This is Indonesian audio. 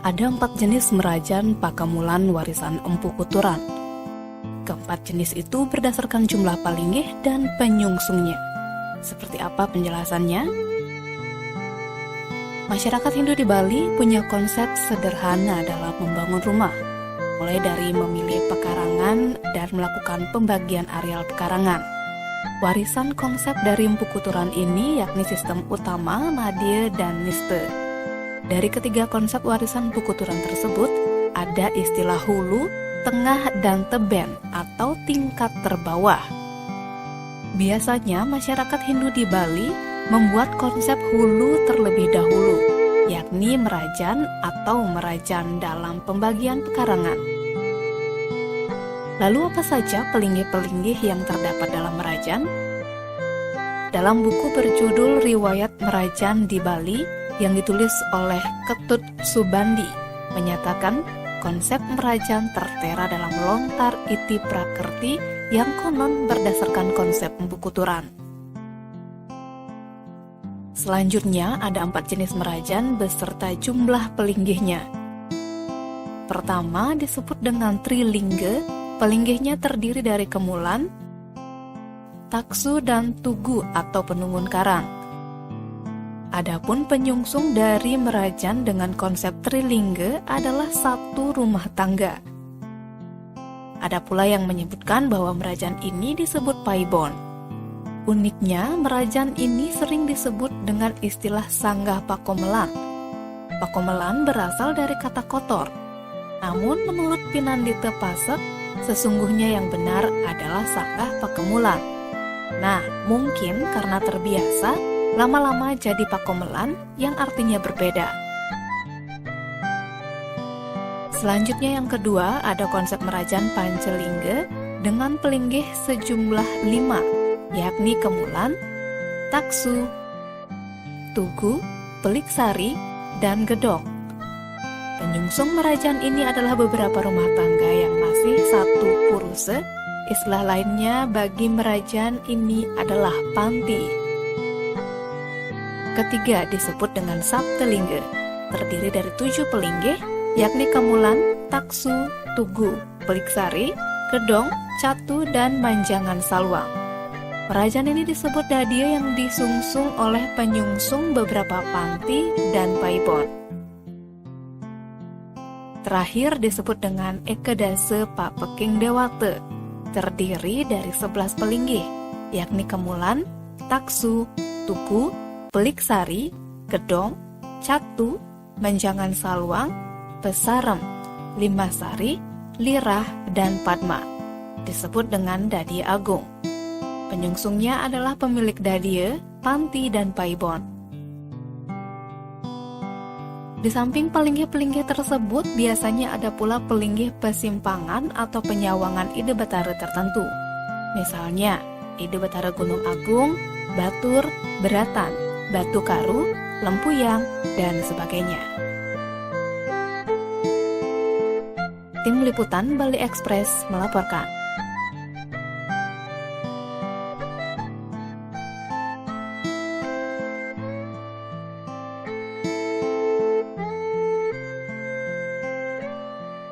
Ada 4 jenis merajan Pakemulan warisan Empu Kuturan. Keempat jenis itu berdasarkan jumlah palinggih dan penyungsungnya. Seperti apa penjelasannya? Masyarakat Hindu di Bali punya konsep sederhana dalam membangun rumah, mulai dari memilih pekarangan dan melakukan pembagian areal pekarangan. Warisan konsep dari Empu Kuturan ini yakni sistem utama, madya, dan niste. Dari ketiga konsep warisan Empu Kuturan tersebut, ada istilah hulu, tengah, dan teben atau tingkat terbawah. Biasanya masyarakat Hindu di Bali membuat konsep hulu terlebih dahulu, yakni merajan atau merajan dalam pembagian pekarangan. Lalu apa saja pelinggih-pelinggih yang terdapat dalam merajan? Dalam buku berjudul Riwayat Merajan di Bali yang ditulis oleh Ketut Subandi, menyatakan konsep merajan tertera dalam lontar iti prakerti yang konon berdasarkan konsep Empu Kuturan. Selanjutnya ada 4 jenis merajan beserta jumlah pelinggihnya. Pertama disebut dengan Trilingga, pelinggihnya terdiri dari kemulan, taksu, dan tugu atau penungun karang. Adapun penyungsung dari merajan dengan konsep Trilingga adalah satu rumah tangga. Ada pula yang menyebutkan bahwa merajan ini disebut paibon. Uniknya, merajan ini sering disebut dengan istilah sanggah pakomelan. Pakomelan berasal dari kata kotor. Namun menurut Pinandita Pasek, sesungguhnya yang benar adalah sanggah pakemulan. Nah, mungkin karena terbiasa, lama-lama jadi pakomelan yang artinya berbeda. Selanjutnya yang kedua ada konsep merajan Pancelingga dengan pelinggih sejumlah 5, yakni kemulan, taksu, tugu, peliksari, dan gedong. Penyungsung merajan ini adalah beberapa rumah tangga yang masih satu puruse. Istilah lainnya bagi merajan ini adalah panti. Ketiga disebut dengan Saptelingga, terdiri dari 7 pelinggih, yakni kemulan, taksu, tugu, peliksari, gedong, catu, dan manjangan salwang. Merajan ini disebut dadya yang disungsung oleh penyungsung beberapa panti dan paibon. Terakhir disebut dengan Ekedase Papeking Dewate, terdiri dari 11 pelinggih, yakni kemulan, taksu, tugu, peliksari, gedong, catu, manjangan salwang, pesarem, limasari, lirah, dan padma. Disebut dengan dadya agung. Penyungsungnya adalah pemilik dadya, panti, dan paibon. Di samping pelinggih-pelinggih tersebut, biasanya ada pula pelinggih pesimpangan atau penyawangan ide batara tertentu. Misalnya, ide batara Gunung Agung, Batur, Beratan, Batu Karu, Lempuyang, dan sebagainya. Tim Liputan Bali Express melaporkan.